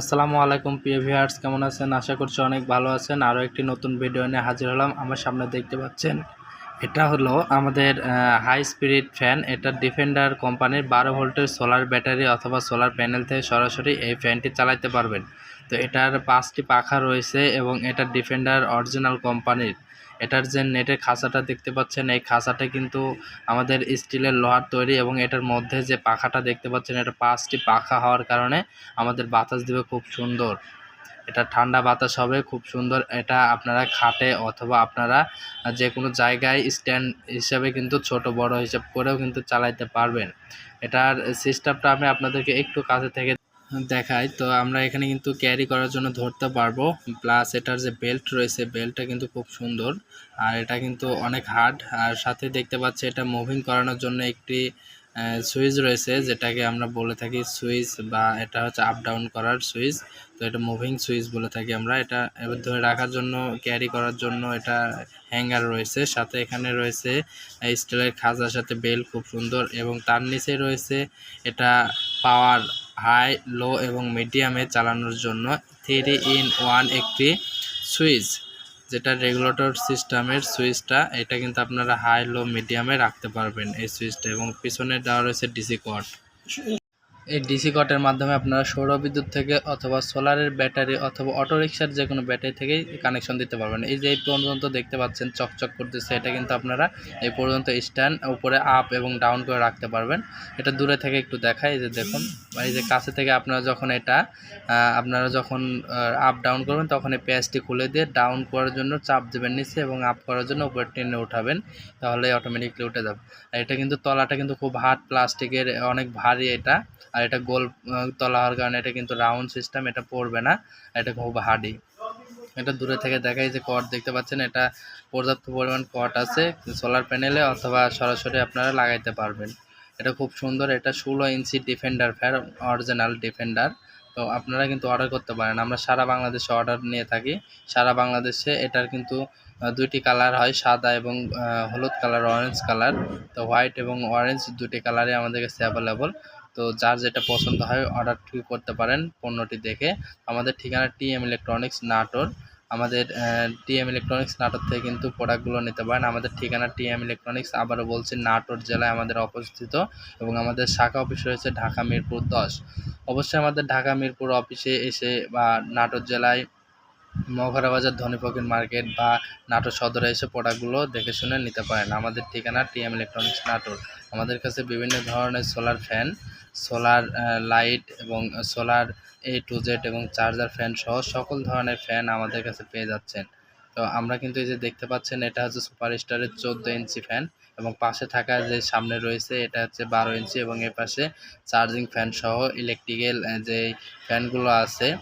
আসসালামু আলাইকুম প্রিয় ভিউয়ার্স, কেমন আছেন? আশা করছি অনেক ভালো আছেন। আরও একটি নতুন ভিডিও নিয়ে হাজির হলাম। আমার সামনে দেখতে পাচ্ছেন, এটা হলো আমাদের হাই স্পিড ফ্যান। এটা ডিফেন্ডার কোম্পানির 12 ভোল্টের সোলার ব্যাটারি অথবা সোলার প্যানেল থেকে সরাসরি এই ফ্যানটি চালাতে পারবেন। তো এটার 5টি পাখা রয়েছে এবং এটা ডিফেন্ডার অরিজিনাল কোম্পানির। এটার যে নেটের খাঁচাটা দেখতে পাচ্ছেন, এই খাঁচাটা কিন্তু আমাদের স্টিলের লোহার তৈরি এবং এটার মধ্যে যে পাখাটা দেখতে পাচ্ছেন, এটা 5টি পাখা হওয়ার কারণে আমাদের বাতাস দিবে খুব সুন্দর। এটা ঠান্ডা বাতাস হবে খুব সুন্দর। এটা আপনারা খাটে অথবা আপনারা যে কোনো জায়গায় স্ট্যান্ড হিসাবে কিন্তু ছোট বড় হিসাব করেও কিন্তু চালাইতে পারবেন। এটার সিস্টেমটা আমি আপনাদেরকে একটু কাছে থেকে দেখাই। তো আমরা এখানে কিন্তু ক্যারি করার জন্য ধরতে পারবো, প্লাস এটার যে বেল্ট রয়েছে, বেল্টটা কিন্তু খুব সুন্দর আর এটা কিন্তু অনেক হার্ড। আর সাথে দেখতে পাচ্ছি এটা মুভিং করানোর জন্য একটি সুইচ রয়েছে, যেটাকে আমরা বলে থাকি সুইচ, বা এটা হচ্ছে আপ ডাউন করার সুইচ। তো এটা মুভিং সুইচ বলে থাকি আমরা। এটা এবার ধরে রাখার জন্য, ক্যারি করার জন্য এটা হ্যাঙ্গার রয়েছে। সাথে এখানে রয়েছে স্টিলের খাঁচার সাথে বেল খুব সুন্দর, এবং তার নিচে রয়েছে এটা পাওয়ার হাই, লো এবং মিডিয়ামে চালানোর জন্য 3-in-1 একটি সুইচ, যেটা রেগুলেটর সিস্টেমের সুইচটা। এটা কিন্তু আপনারা হাই, লো, মিডিয়ামে রাখতে পারবেন এই সুইচটা। এবং পিছনে দেওয়া রয়েছে ডিসি কর্ড। এই ডিসি কটের মাধ্যমে আপনারা সৌরবিদ্যুৎ থেকে অথবা সোলারের ব্যাটারি অথবা অটোরিকশার যে কোনো ব্যাটারি থেকেই কানেকশন দিতে পারবেন। এই যে এই পর্যন্ত দেখতে পাচ্ছেন চকচক করতেছে, এটা কিন্তু আপনারা এই পর্যন্ত স্ট্যান্ড উপরে আপ এবং ডাউন করে রাখতে পারবেন। এটা দূরে থেকে একটু দেখাই, এই যে দেখুন, এই যে কাছে থেকে আপনারা যখন আপ ডাউন করবেন, তখন এই পেঁয়াজটি খুলে দিয়ে ডাউন করার জন্য চাপ দেবেন নিচে, এবং আপ করার জন্য উপরে টেনে উঠাবেন, তাহলে অটোমেটিকলি উঠে যাবে। আর এটা কিন্তু তলাটা কিন্তু খুব হার্ড প্লাস্টিকের, অনেক ভারী এটা। আর এটা গোল তলা হওয়ার কারণে এটা কিন্তু রাউন্ড সিস্টেম, এটা পড়বে না, এটা খুব হার্ডি। এটা দূরে থেকে দেখাই, যে কট দেখতে পাচ্ছেন, এটা পর্যাপ্ত পরিমাণ কট আছে সোলার প্যানেলে, অথবা সরাসরি আপনারা লাগাইতে পারবেন। এটা খুব সুন্দর। এটা 16 ইঞ্চি ডিফেন্ডার ফ্যান, অরিজিনাল ডিফেন্ডার। তো আপনারা কিন্তু অর্ডার করতে পারেন, আমরা সারা বাংলাদেশে অর্ডার নিয়ে থাকি। সারা বাংলাদেশে এটার কিন্তু দুইটি কালার হয়, সাদা এবং হলুদ কালার, অরেঞ্জ কালার। তো হোয়াইট এবং অরেঞ্জ দুটি কালারই আমাদের কাছে অ্যাভেলেবল। তো যার যেটা পছন্দ হয় অর্ডার করতে পারেন পণ্যটি দেখে। আমাদের ঠিকানা টিএম ইলেকট্রনিক্স, নাটোর। আমাদের টিএম ইলেকট্রনিক্স নাটোর থেকে কিন্তু প্রোডাক্টগুলো নিতে পারেন। আমাদের ঠিকানা টিএম ইলেকট্রনিক্স, আবারও বলছি, নাটোর জেলায় আমাদের অবস্থিত, এবং আমাদের শাখা অফিস রয়েছে ঢাকা মিরপুর 10। অবশ্যই আমাদের ঢাকা মিরপুর অফিসে এসে, বা নাটোর জেলায় মগরা বাজার, ধনীফকির মার্কেট বা নাটোর সদরে এসে প্রোডাক্টগুলো দেখে শুনে নিতে পারেন। আমাদের ঠিকানা টিএম ইলেকট্রনিক্স, নাটোর। আমাদের কাছে বিভিন্ন ধরনের সোলার ফ্যান, সোলার লাইট এবং সোলার A to Z এবং চার্জার ফ্যান সহ সকল ধরনের ফ্যান আমাদের কাছে পেয়ে যাচ্ছেন। তো আমরা কিন্তু এই যে দেখতে পাচ্ছেন, এটা হচ্ছে সুপারস্টারের 14 ইঞ্চি ফ্যান, এবং পাশে থাকা যে সামনে রয়েছে এটা হচ্ছে 12 ইঞ্চি, এবং এর পাশে চার্জিং ফ্যান সহ ইলেকট্রিক্যাল যে ফ্যানগুলো আছে,